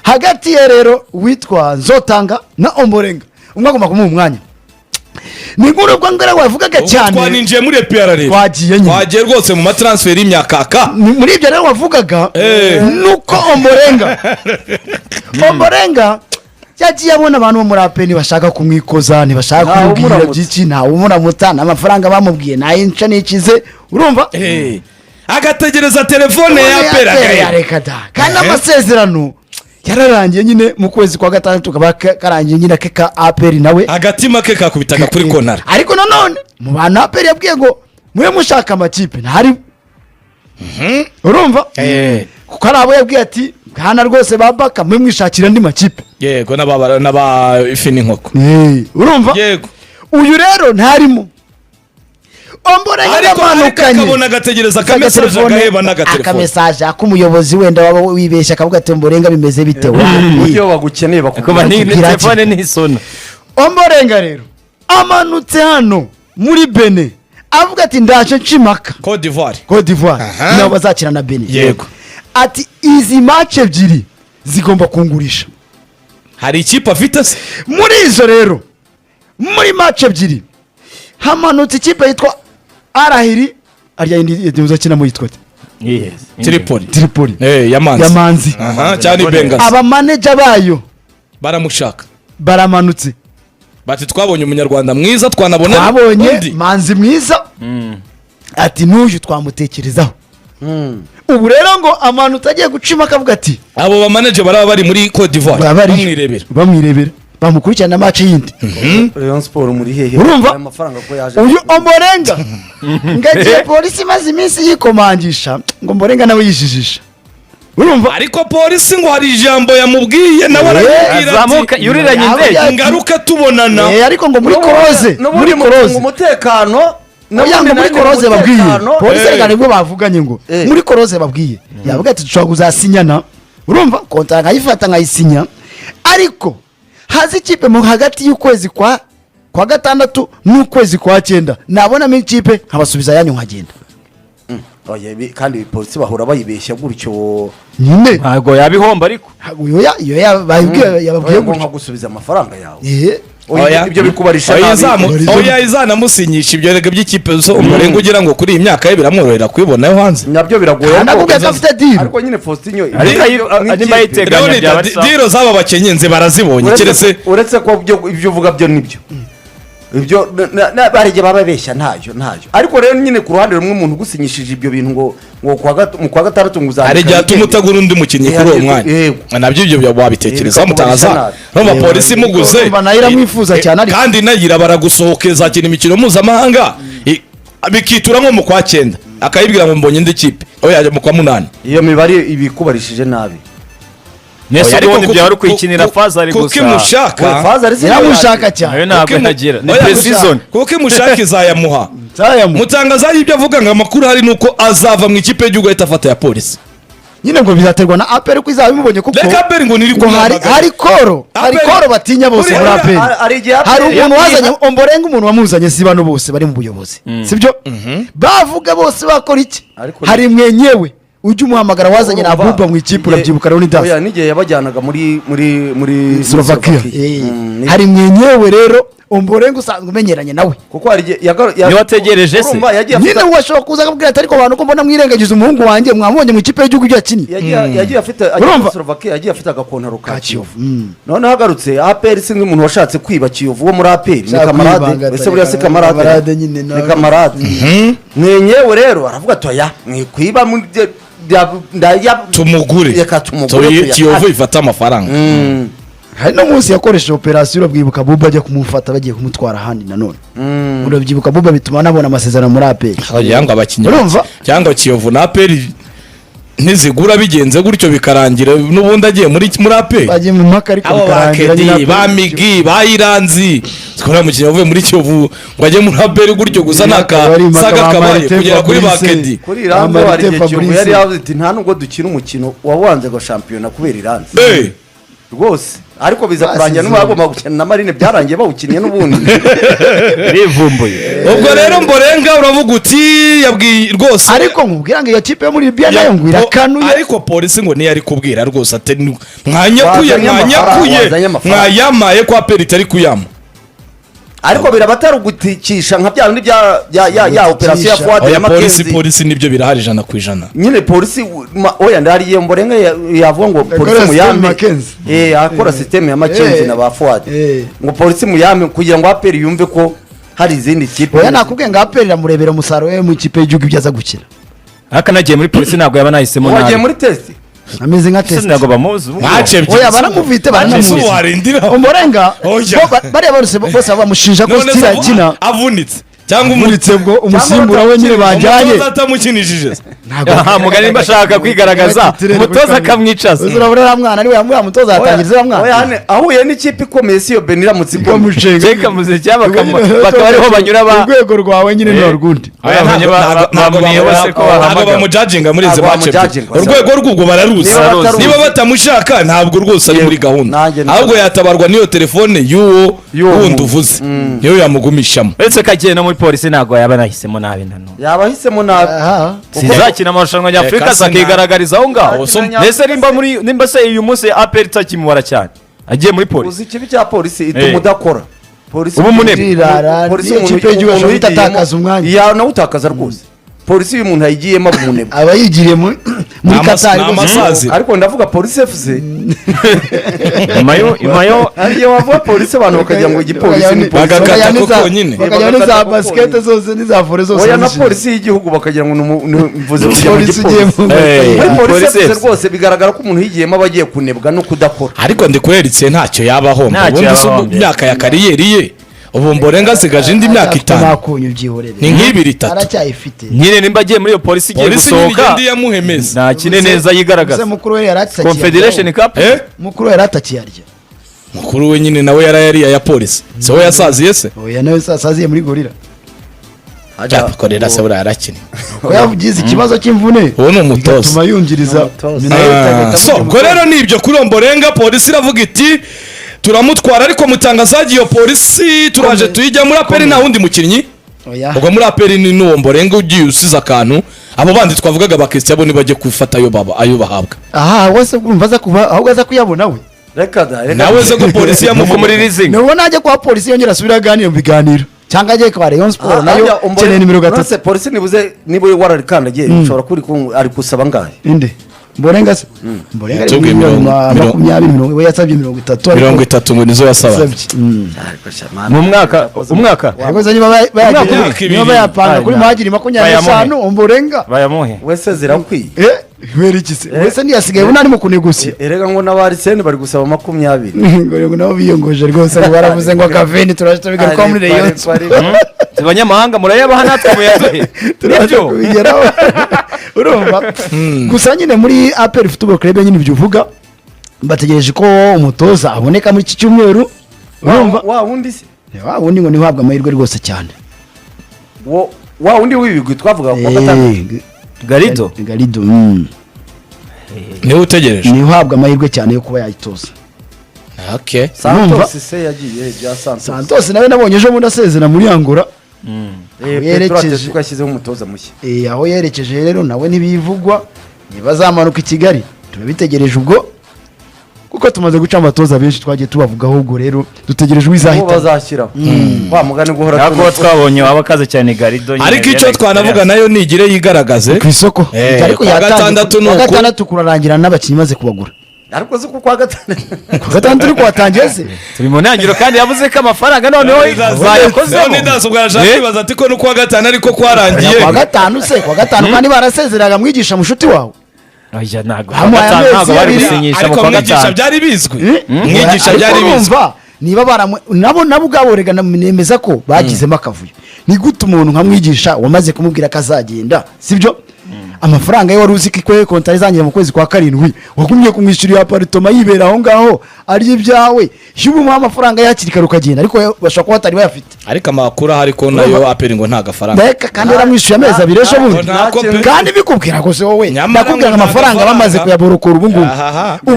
hagati ya rero witwa Nzotanga na Ombolenga umwe agomba kumuha umwanya ni nkuru bwo ngara wavugaga cyane twaninjiye muri EPR rero twagiye rwose mu matransfer y'imyakaka muri ibyo rero wavugaga nuko Ombolenga yagiye abona abantu bo muri APR bashaka kumwikoza ntibashaka kumubwira byiki ntawe umuramutsa n'amafaranga bamubwiye nayinca nikize urumva agategereza telefone ya APR kandi amasezerano yararangiye nyine mu kwezi kwa gatandatu kaba karangiye nyine ka APR nawe agatima ke kakubitaga kuri kontara ariko nanone mu bantu APR yabwiye ngo mwe mushaka amakipe ntari urumva kuko arabo yabwiye ati kana rwose babaka mwe mwishakira ndi makipe yego n'aba ifini nkoko urumva yego uyu rero ntarimo Ombolenga yamanukanye akabona agategereza akamesaje agaheba n'agatelefone akamesaje akumuyobozi wenda waba wibeshya akavuga ati Ombolenga bimeze bite uyo bagukeneye bakuba ni telefone n'isona Ombolenga rero amanutse hano muri Benin avuga ati ndaje nshimaka Côte d'Ivoire nabo bazakina na Benin yego ati izi match ebyiri zigomba kungurisha hari ikipe afite se muri izo rero muri match ebyiri hamanutse ikipe yitwa Arahiri arya indi uzakina mu yitwa Tripoli yamanzi cyane Bengazi aba manager bayo baramushaka baramanutse bati twabonye umunyarwanda mwiza twabonye manzi mwiza ati n'uyu twamutekerezaho ubu rero ngo amanutse agiye gucima akavuga ati abo ba manager baraba bari muri Côte d'Ivoire bamwirebera bamukurikirana match yindi Rayon Sport muri hehe amafaranga ko yaje uyu Ombolenga ngagiye polisi maze iminsi yikomangisha ngo Ombolenga nawe yijijisha urumva ariko polisi ngo hari ijambo yamubwiye nawe arabwira ati yuriranye indege ngaruka tubonana ariko ngo muri koroze umutekano Oyango muri koroze babwiye polisi rega nibwo bavuganye ngo muri koroze babwiye yavuga ati dushobora kuzasinyana urumva kontra nkayifata nkayisinya ariko hazi ikipe mu hagati y'ukwezi kwa gatandatu n'ukwezi kwa 9 nabona mi ikipe nkabasubiza yanyu nkagenda kandi polisi bahora bayibeshya gutyo nyine ntago yabihomba ariko iyo yababwiye ngo nkagusubiza amafaranga yawe ibyo bikubarisha oya izanamusinyisha ibyo rega by'ikipe Ombolenga ugira ngo kuri iyi myaka ye biramworohera kwibona yo hanze nabyo biragoye nabwo afite deal ariko nyine Faustinho ariko ayiteganya byaba deal zaba bakenyenze barazibonye keretse uretse ko ibyo uvuga byo nibyo ibyo barege bababeshya ntacyo ariko rero nyine ku ruhande rumwe umuntu gusinyishije ibyo bintu ngo mu kwa gatandatu nguzana ari gihe tumutagura undi mukinyi kuri uwo mwanya nabyo ibyo wabitekereza mutaza no polisi muguze banayira cyane kandi nagira baragusohokeza cyane imikino mpuzamahanga bikitura nko mu kwa 9 akayibwira ngo mbonye ndi kipe oya mu kwa 8 iyo mibare ibikubarishije nabi Nese ariko bya ari kwikinira Fazari gusa kuko mushaka Fazari ziramushaka cyane ayo ntabwo nagira ni precision kuko mushaka izayamuha mutangaza ibyo avuga ngo amakuru hari nuko azava mu ikipe y'Igihugu ahita afata ya polisi nyine ngo bizaterwa na APR ko izabimubonye kuko APR ngo niri hari koro batinya bose muri APR hari umuntu wazanye Ombolenga umuntu wamuzanye si bano bose bari mu buyobozi sibyo bavuga bose bakora iki hari mwenyewe ujye umuhamagara wazanye na Abuba mu ikipe urabyibuka rero ni dasi oya nige yabajyanaga muri Slovakia hari mwenyewe rero Ombolenga usanzwe umenyeranye nawe kuko hari yategereje se nyine washobora kuza akabwira ati ariko abantu ko mbona mwirengagiza umuhungu wanjye mwamubonye mu ikipe y'Igihugu yakinnye yagiye afite Slovakia yagiye afite agakontaro ka Kiyovu none hagarutse APR sinzi umuntu washatse kwiba Kiyovu wo muri APR ni kamarade ese buriya si kamarade ni kamarade mwenyewe rero aravuga ati oya mwikwiba tumugure Kiyovu ifata amafaranga hari no munsi yakoresheje operation urabwibuka Buba ajya kumufata bagiye kumutwara handi nanone urabyibuka Buba bituma nabona amasezerano muri APR yanga abakinnyi cyangwa Kiyovu na APR ntizigura bigenze gutyo bikarangira n'ubundi agiye muri APR bagiye mu mpaka ariko bikarangira ba Migi ba Iranzi twara mu Kiyovu muri Kiyovu ngo ajye muri APR gutyo gusa naka saga kabaye kugera kuri bakedi kuri Iranzi wari Kiyovu yari yavuze ati nta nubwo dukina umukino wawanze go championnat kubera Iranzi rwose ariko biza kurangira n'ubu bagomba gukina na Marine byarangiye bawukiniye n'ubundi bivumbuye. ubwo rero Mborenga uravuga uti yabwiye rwose ariko nkubwira ngo iyo kipe yo muri Libya nayo ngo irakanuye ariko polisi ngo niyo ari kubwira rwose ati mwayamaye kwa peri itari kuyama ariko birabatari ugutikisha nka bya bindi ya operasiyo ya Fuad ya Makenzi. Polisi nibyo birahari 100%. Nyine polisi oya ndariye Mborenga yavuga ngo polisi muyame akora system ya Makenzi na ba Fuad ngo polisi muyame kugira ngo aperi yumve ko hari izindi kipe. Oya nakubwiye ngo aperi ramurebera umusaruro we mu kipe y'igihugu ibyaza gukina. Haka nagiye muri polisi ntabwo yaba nahisemo nabi. Wagiye muri test ameze nka test ntabwo bamuzi. Oya baramuvite baramuzi. Mborenga bari bose bamushinja ko stila kina avunitse cyangwa umuretse bwo umusimbura we nyine bajyanye atamukinishije mugani bashaka kwigaragaza umutoza akamwicaza. Uzurabura mwana ari we yamuha umutoza atangiriza mwana. Oya ahuye n'ikipe ikomeye siyo Benira Mutsigo mucenga muze cyaba bakaba ariho banyura ba urwego rwawe nyine ni urundi. ntabwo bamujajinga muri izi match urwego rw'ubwo bararuzi niba batamushaka ntabwo rwose ari muri gahunda ahubwo yatabarwa niyo telefone y'uwo wundi uvuze niyo yamugumishamo. Ese kagenda muri polisi ntabwo yaba nahisemo nabi nano yabahisemo nabi sizakina amarushanwa nyafurika sakigaragariza aho ngaho. Nese nimba se uyu munsi APR itakimubara cyane agiye muri polisi. Uzi ikibi cya polisi ituma udakora polisi ubu munebe polisi ikipe y'igihugu itakaza umwanya ya nawe utakaza rwose polisi uyu muntu ayigiyemo munebe aba yigiriye muri Qatar ariko ndavuga polisi FC imayo ariyo wavuga polisi abantu bakagira ngo igipolisi ni bagakata koko nyine bakajya muri za basket zose n'iza volley zose. Oya na polisi y'igihugu bakagira ngo mvuze polisi polisi rwose bigaragara ko umuntu yigiyemo abagiye kunebwa no kudakora. Ariko ndikureritse ntacyo yabaho ubundi mu myaka ya kariyeri ye ubu Mborenga asigaje indi myaka 5 ni nk'ibiri 3 aracyayifite nyine nimba agiye muri iyo polisi igiye gusohoka ndi yamuhemeza nta kine neza yigaragaza. Mukuru we yaratakiye Confederation Cup mukuru we yaratakiye arya mukuru we nyine nawe yarayariya ya polisi so we yasaziye se. Oya nawe saziye muri Gorilla akorera se buriya arakina ko yavugize ikibazo cy'imvune uwo ni umutoza tuma yunjiriza. So ubwo rero nibyo kuri Mborenga polisi iravuga iti turamutwara ariko mutangazaji iyo polisi turaje tuyijya muri aperi nta wundi mukinnyi ubwo muri aperi ni n'uwo Mborenga ugiye usize akantu abo bandi twavugaga bakristo abo nibajye kufata ayo bahabwa. Aha wese urumva za kuba ahubwo aza kuyabona we reka nawe ze ko polisi yamuvumuririze no najye kwa polisi yongera asubira ganira mu biganiro cyangwa agiye kwa Rayon Sport nayo cyene nimero 3 polisi nibuze wararikandagiye ushobora kuri ari kusaba ngahe inde Mborenga se Mborenga ari 20 we yasabye 30 ngo nizo yasaba mu mwaka yagoze niba bayapanga kuri mahagiri 25 Mborenga bayamuhe wese zirakwiye werikise wese ni yasigaye unari mu kunegosia erega ngo n'abarisene bari gusaba 20 ngo nabo biyongoje rwose baravuze ngo akaveni turashita bigaruka muri Rayon abanyamahanga murayabaha natwe muyazohe turashita bigeraho urumva gusa nyine muri APR Football Club nyine byuvuga bategereje ko umutoza aboneka muri iki cyumweru urumva wa wundi se wa wundi ngo nihabwa amahirwe rwose cyane wa wundi wibigwi twavuga ko gatatu Garido niwe utegereje nihabwa amahirwe cyane yo kuba yayitoza. Okay Santos se yagiye bya Santos nawe nabonye ejo muri asezera muri Angola yerekeje twashyizeho umutoza mushya aho yerekeje rero nawe ntibivugwa ntibazamanuka i Kigali turabitegereje ubwo kuko tumaze guca amatoza benshi twagiye tubavugaho ubwo rero dutegereje uzahita bazashyiraho wa mugani guhora twabonye abakaze cyane Garido ariko icyo twanavuga nayo nigire yigaragaze ku isoko ariko ya gatandatu kurarangira n'abakinnyi maze kubagura ariko zo kwa gatandatu uri kwatangiye se turi mu ntangiro kandi yavuze ko amafaranga noneho bayakozemo none ndasubwaje kwibaza ati ko no kwa gatanu ariko kwarangiye kwa gatanu se kwa gatanu kandi barasezeraga mwigisha mushuti wawe oya ntago bari gusinyisha mu kwa gatanu byari bizwi mwigisha byari bizwi niba nabo ubwabo rega nemeza ko bagizemo akavuyo ni gute umuntu nkamwigisha wamaze kumubwira ko azagenda sibyo amafaranga ye wari uzi ko konta izangira mu kwezi kwa karindwi wagumye kumwishyurira aparitoma yibera aho ngaho arya ibyawe y'ubu muha amafaranga yakiri kare ukagenda ariko bashobora kuba batari bayafite ariko amakuru ahari ko nayo aperi ngo nta gafaranga reka kandi yaramwishyuye amezi abiri ejo bundi kandi bikubwira ngo se wowe nakubwira ngo amafaranga bamaze kuyaborokora ubu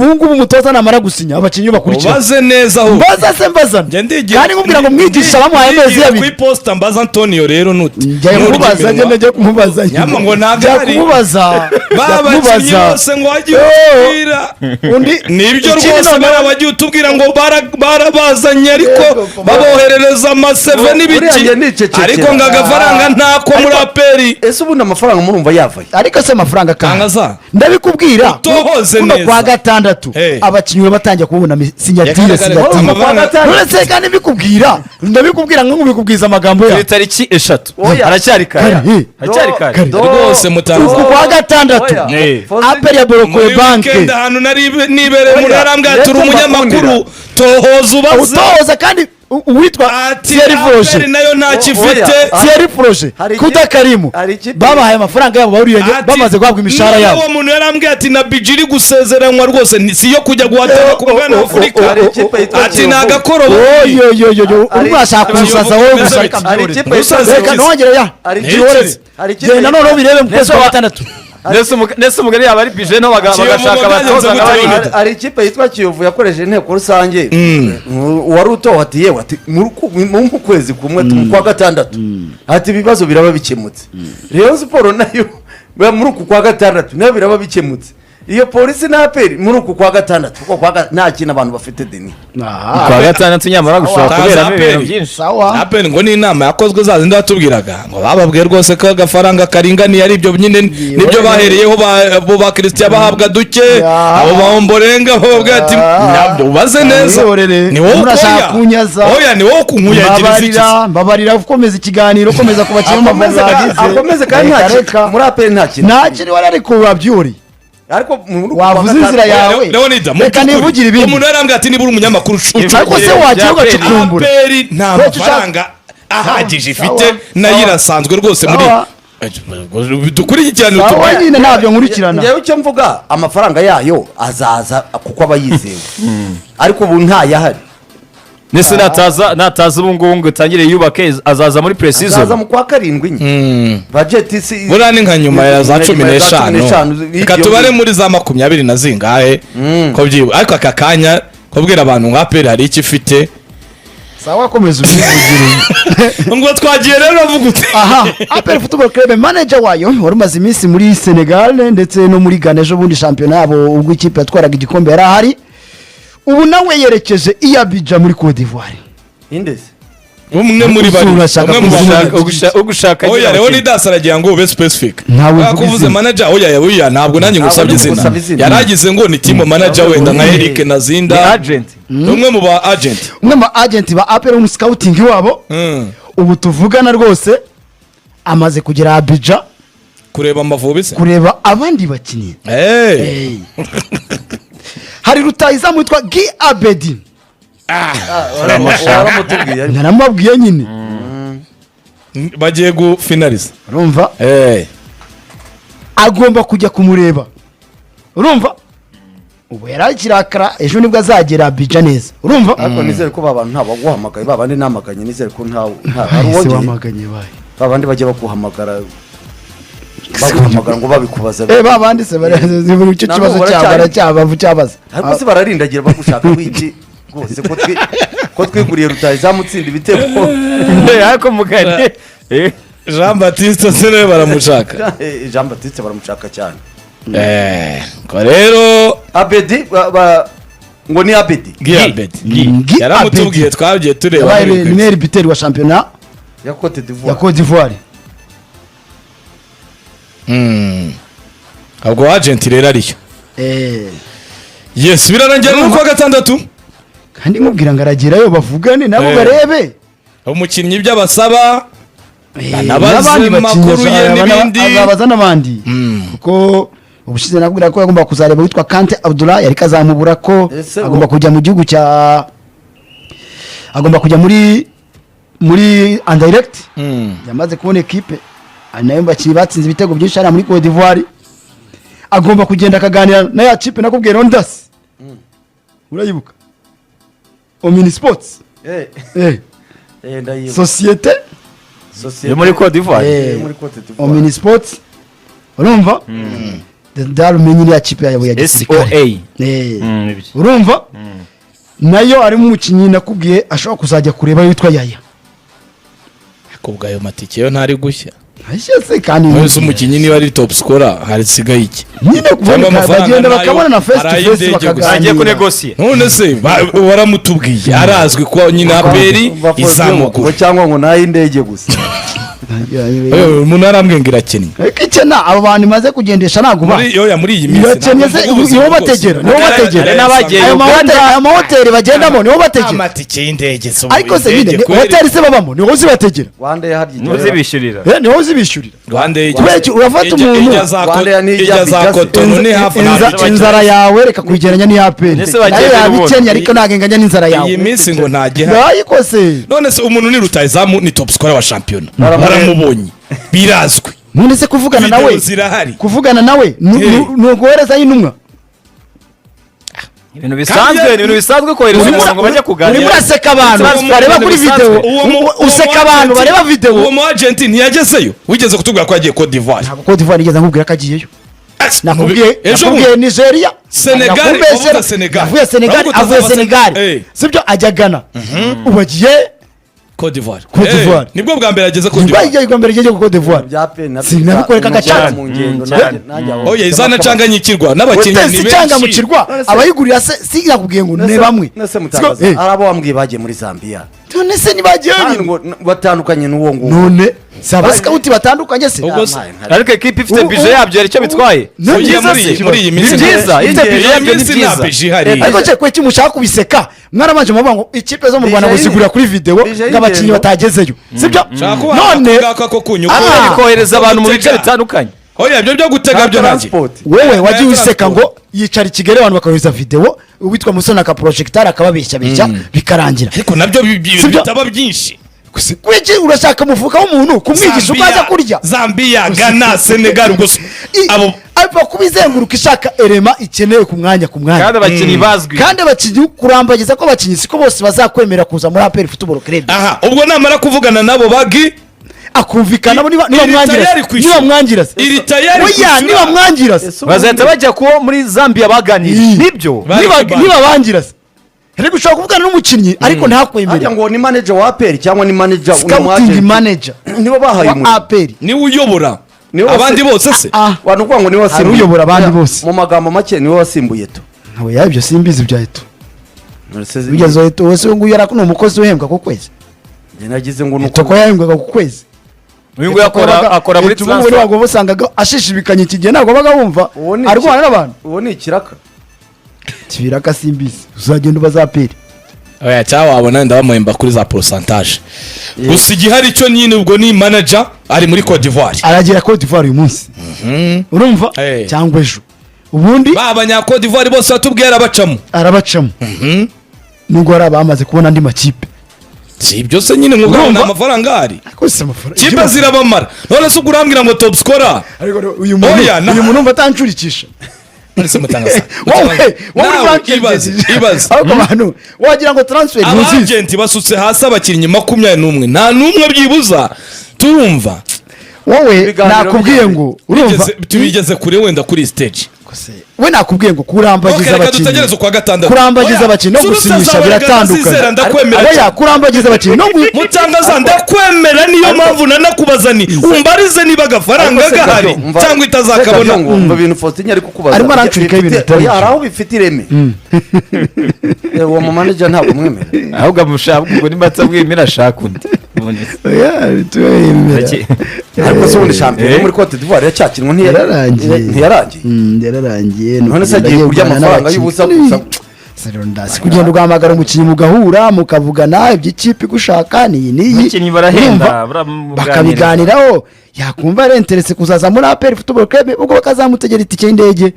ngubu umutoza namara gusinya abakinnyi bakurikira ubaze neza aho mbaza se mbazana kandi nkubwira ngo mwigisha bamuhaye amezi abiri ku iposita mbaza Antonio rero nuti njya kumubaza njya kumubaza nyama ngo nagari kumubaza babakinnyi bose ngo wagiye utubwira nibyo rwose barabagiye utubwira ngo barabazanye ariko baboherereza amaseve n'ibiki ariko ngo agafaranga ntako muri aperi ese ubundi amafaranga murumva yavaye ariko se amafaranga kangaza ndabikubwira utohoze neza kwa gatandatu abakinnyi batangiye kubona sinyatire uretse kandi ndabikubwira ngo nkubikubwiza amagambo ya tariki 3 aracyari kare rwose mutangaza kwa gatandatu aperi ya borokoye banke ahantu nibereye muri arambwa turi umunyamakuru tohoza kandi uwitwa Thierry Froge nayo ntakifite Thierry Froge kuda Karimu babahaye amafaranga yabo baruriye bamaze guhabwa imishahara yabo uwo muntu yarambwiye ati na bijiri gusezeranwa rwose si yo kujya guhatana ku mwana wa Afurika ati nagakoro yo urashaka kusaza wowe gusa reka nongere ya genda noneho birebe mu kwezi kwa gatandatu nese umugani yaba ari bije no bagashaka abatoza nk'abandi ari ikipe yitwa Kiyovu yakoresheje inteko rusange wari utohatiye ati mu kwezi kumwe kwa gatandatu ati ibibazo biraba bikemutse Rayon Sport nayo muri uku kwa gatandatu nayo biraba bikemutse iyo polisi na aperi muri uku kwa gatandatu kuko nta kintu abantu bafite deni kwa gatandatu nyamara gushaka kuberamo ibintu byinshi aperi ngo ni inama yakozwe za zindi batubwiraga ngo bababwiye rwose ko agafaranga karinganiye ari ibyo nyine nibyo bahereyeho bo ba Christian bahabwa duke abo bahomborenga bababwiye ati nabyo ubaze neza ni wowe urashaka kunyaza oya ni wowe kunkuyagiriza iki mbabarira ukomeza ikiganiro ukomeza kubakira akomeze kandi muri aperi nta kintu wari ariko urabyuri ariko wavuze inzira yawe reka nivugire ibindi umuntu yarambwiye ati nibura umunyamakuru ariko se wagiye ugacukumbura aperi nta mafaranga ahagije ifite nayo irasanzwe rwose muri dukurikirana utubaye nyine ntabyo nkurikirana ngewe icyo mvuga amafaranga yayo azaza kuko aba yizewe ariko ubu ntayahari nese nataza ubu ngubu ngo utangire yubake azaza muri pre-season azaza mu kwa karindwi budget si buriya ni nka nyuma ya za 15 reka tubare muri za 20 na zingahe ko byibu ariko aka kanya kubwira abantu nka aperi hari icyo ifite sawa komeza ubivugire ngo twagiye rero avuga uti aperi football club manager wayo wari umaze iminsi muri Senegal ndetse no muri Ghana ejo bundi shampiyona yabo ubwo ikipe yatwaraga igikombe yari ahari ubu nawe yerekeje i Abidjan muri Côte d'Ivoire indese umwe muri bari ugushaka oya Leonidas aragira ngo ube specific akuvuze manager oya ntabwo nanjye ngusabye izina yaragize ngo ni team manager wenda nka Eric Nazinda agent umwe mu ba agent ba aperi mu scouting wabo ubu tuvugana rwose amaze kugera Abidjan kureba Amavubi se kureba abandi bakinnyi hari rutayizamu witwa Guy Abedi naramubwiye nyine bagiye gufinaliza urumva agomba kujya kumureba urumva ubu yarakirakara ejo nibwo azagera Abidjan neza urumva ariko nizere ko babantu ntabaguhamagaye babandi namaganye nizere ko nta wamaganye babandi bajya baguhamagara ngo babikubaza babandi se bari icyo kibazo cyabaza ariko se bararindagira bagushaka wiki rwose ko twiguriye rutayizamu utsinda ibitego ariko mugani Jean Baptiste se nawe baramushaka Jean Baptiste baramushaka cyane ko rero Abedi ngo ni Abedi yaramutubwiye twagiye tureba ni meilleur buteur wa championnat ya Côte d'Ivoire ubwo agent rero ariyo yes birarangira no kwa gatandatu kandi nkubwira ngo aragerayo bavugane nabo barebe umukinnyi by'abasaba n'abandi makuru ye n'ibindi azabaza n'abandi kuko ubushize nabwira ko yagomba kuzareba witwa Kante Abdullah yari kazamubura ko agomba kujya mu gihugu agomba kujya muri indirect yamaze kubona equipe nayo bakinnyi batsinze ibitego byinshi hariya muri Cote d'Ivoire agomba kugenda akaganira na ya kipe nakubwiye Rondas urayibuka Omni Sports societe yo muri Cote d'Ivoire Omni Sports urumva ndarumenye iriya kipe yabo ya gisirikare urumva nayo arimo umukinnyi nakubwiye ashobora kuzajya kureba yitwa Yaya kubwa ayo matike yo ntari gushya ashese kandi mwese umukinnyi niba ari top scorer hari sigaye iki nyine kubona bagenda bakabona na face to face bakaganira kunegosiye none se waramutubwiye arazwi ko nyine aperi izamugura cyangwa ngo nayo indege gusa umuntu arambwengira kennye ikena abo bantu maze kugendesha ntago ba muri iyi minsi niho bategera ayo mahoteli bagendamo niho bategera amatike y'indege ariko se nyine hoteli se babamo niho zibategera ntuzibishyurira niho zibishyurira Rwanda urafata umuntu ijya za Cotonou ni hafi inzara yawe reka kuyigeranya n'iyaperi nayo yabikennye ariko ntagenganya n'inzara yawe iyi minsi ngo ntagihari ariko se none se umuntu ni rutayizamu ni top scorer wa shampiyona baramubonye birazwi none se kuvugana nawe zirahari kuvugana nawe nuguhereza y'intumwa ibintu bisanzwe kohereza umuntu ngo bajye kuganira urimo uraseka abantu bareba kuri video useka abantu bareba video uwo mu agent ntiyagezeyo wigeze kutubwira ko yagiye Cote d'Ivoire ntabwo Cote d'Ivoire igeze nkubwira ko agiyeyo nakubwiye Nigeria Senegal avuye Senegal sibyo ajya Ghana ubagiye Cote d'Ivoire nibwo bwa mbere ageze Cote d'Ivoire nibwo bwa mbere ageze Cote d'Ivoire sinabikwereka agacana oya izanacanganyikirwa n'abakinnyi ni benshi abayigurira si nakubwiye ngo ne bamwe arabo bambwiye bagiye muri Zambia none se nibagiye batandukanye n'uwo ngo none saba scout batandukanye se ariko equipe ifite budget yabyo ari cyo bitwaye muri iyi minsi byiza ifite budget yabyo ni byiza ariko cyo kwe kimushaka kubiseka mwarabanje muvuga ngo ikipe zo mu Rwanda buzigura kuri video ng'abakinnyi batagezeyo sibyo none kohereza abantu mu bice bitandukanye oya ibyo byo gutega byo nanje wewe wagiye useka ngo yicara Kigali abantu bakohereza video witwa Musona ka projector akababeshya bikarangira ariko nabyo bitaba byinshi kwiki urashaka mufuka w'umuntu kumwigisha ukaza kurya Zambia Ghana Senegal gusa abo kubizenguruka ishaka elema ikeneye ku mwanya kandi abakinnyi bazwi kandi abakinnyi kurambagiza ko abakinnyi siko bose bazakwemera kuza muri APR Football Club aha ubwo namara kuvugana nabo bagi akumvikana niba mwangira oya niba mwangira bazahita bajya kuwo muri Zambia baganira nibyo niba bangira rero ushobora kuvugana n'umukinnyi ariko ntakwemere ngo ni manager wa APR cyangwa ni manager scouting manager nibo bahaye muri APR ni uyobora abandi bose se abantu kwa ngo ni wasimbuye uyobora abandi bose mu magambo make ni wasimbuye to ntabwo yabyo simbizi bya eto bigeze eto wese ngo yarakuno umukozi uhembwa ku kwezi nagize ngo nuko ko yahembwaga ku kwezi uyu ngo akora muri transfer ntabwo basangaga ashishibikanye ikigihe ntabwo baga bumva arwana n'abantu uwo ni ikiraka kibiraka simbizi uzagenda ubazapere oya cyawa wabona ndabamuhemba kuri za pourcentage gusa igihari cyo nyine ubwo ni manager ari muri Cote d'Ivoire aragira Cote d'Ivoire uyu munsi urumva cyangwa ejo ubundi babanya Cote d'Ivoire bose batubwira arabacamo nubwo hari abamaze kubona andi makipe si ibyo se nyine nk'ubwo nta mafaranga ari kipe zirabamara none se urambwira ngo top scorer uyu muntu batancurikisha nese mutangaza ibaze ariko abantu wagira ngo transfer agent basutse hasi abakinnyi 21 nta numwe byibuza turumva wowe nakubwiye ngo urumva tubigeze kure wenda kuri stage we nakubwiye ngo kurambagiza abakinnyi no gusinyisha biratandukanye oya kurambagiza abakinnyi no mutangaza ndakwemera niyo mpamvu nanakubazani umbarize niba gafaranga gahari cyangwa itazakabona mu bintu Faustin ari kukubaza arimo arancurika ibintu bitari araho bifite ireme uwo mu manager ntabwo mwemera ahubwo amushaka ngo nimbatsa bwimira shaka undi ariko se ubundi shampiyona muri Cote d'Ivoire yacyakinwa ntiyararangiye none se agiye kurya amafaranga y'ubusa gusa ndasi kugenda ugahamagara umukinnyi mugahura mukavugana iby'ikipe gushaka umukinnyi barahenda bakabiganiraho yakumva ari interese kuzaza muri APR Football Club ubwo bakazamutegera itike y'indege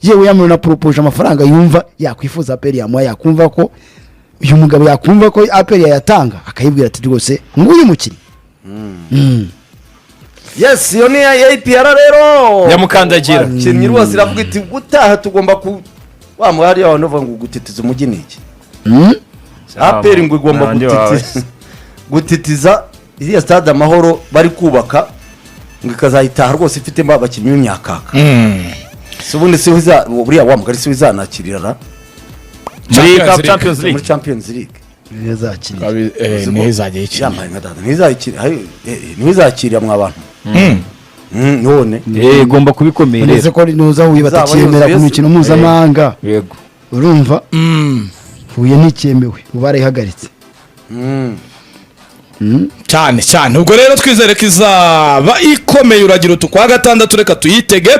yewe yamwe na propose amafaranga yumva yakwifuza APR yamuha yakumva ko uyu mugabo yakumva ko APR yayatanga akayibwira ati rwose nguyu mukinnyi yes iyo ni APR rero Yamukandagira. abakinnyi rwose iravuga iti gutaha tugomba ku wa muhari abantu bavuga ngo gutitiza umujyi niki APR ngo igomba gutitiza iriya stade Amahoro bari kubaka ngo ikazayitaha rwose ifite abakinnyi b'imyakaka ubundi si buriya wa mugari si wizanakirira muri Champions League ntizajya ntizakirira mwa bantu none igomba kubikomera neze ko nuza huye batakemera ku mikino mpuzamahanga yego urumva huye nticyemewe ubarayihagaritse cyane cyane ubwo rero twizere ko izaba ikomeye uragira utu kwa gatandatu reka tuyitege